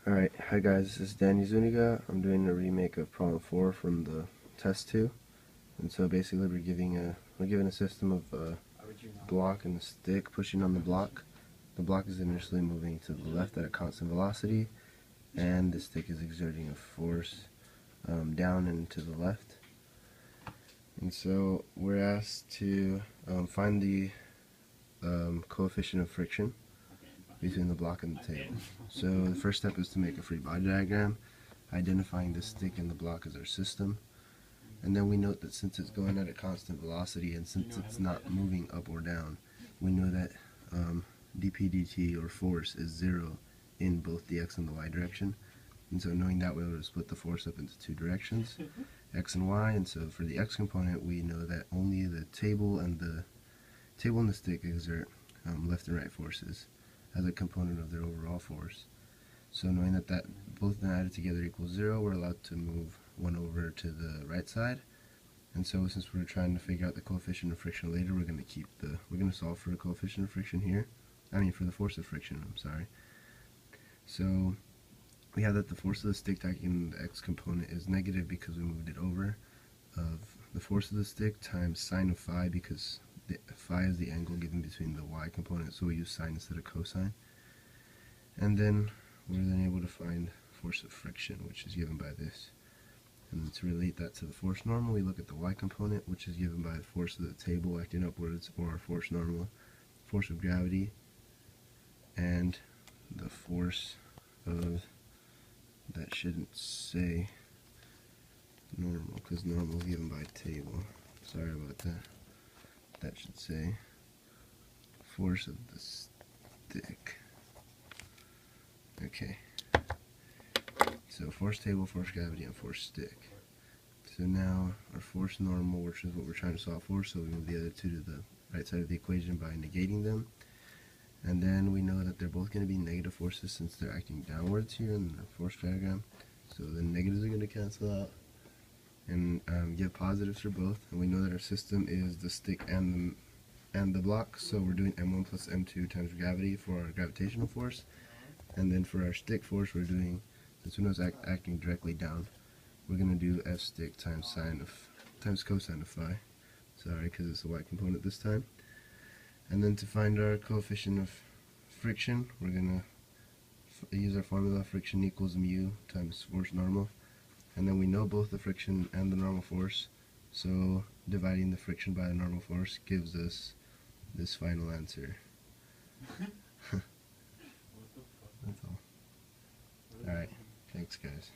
Alright, hi guys, this is Danny Zuniga. I'm doing a remake of Problem 4 from the test 2. And so basically we're given a system of a block and a stick pushing on the block. The block is initially moving to the left at a constant velocity, and the stick is exerting a force down and to the left. And so we're asked to find the coefficient of friction between the block and the table. So the first step is to make a free body diagram, identifying the stick and the block as our system. And then we note that since it's going at a constant velocity and since it's not moving up or down, we know that dp dt, or force, is 0 in both the x and the y direction. And so knowing that, we're able to split the force up into two directions, x and y. And so for the x component, we know that only the table and the stick exert left and right forces as a component of their overall force. So knowing that both of them added together equals 0, we're allowed to move one over to the right side. And so since we're trying to figure out the coefficient of friction later, we're going to solve for the coefficient of friction here. For the force of friction, I'm sorry. So we have that the force of the stick acting the x component is negative because we moved it over, of the force of the stick times sine of phi, because phi is the angle given between the y component, so we use sine instead of cosine. And then we're able to find force of friction, which is given by this. And to relate that to the force normal, we look at the y component, which is given by the force of the table acting upwards, or force normal, force of gravity, and the force of, that shouldn't say normal, because normal is given by table. Sorry about that. That should say force of the stick. Okay. So force table, force gravity, and force stick. So now our force normal, which is what we're trying to solve for, so we move the other two to the right side of the equation by negating them. And then we know that they're both going to be negative forces since they're acting downwards here in the force diagram. So the negatives are going to cancel out and give positives for both. And we know that our system is the stick and the block, so we're doing m1 plus m2 times gravity for our gravitational force. And then for our stick force, we're doing, since we know it's acting directly down, we're going to do f stick times cosine of phi. Sorry, because it's a y component this time. And then to find our coefficient of friction, we're going to use our formula: friction equals mu times force normal. And then we know both the friction and the normal force, so dividing the friction by the normal force gives us this final answer. That's all. Alright, thanks guys.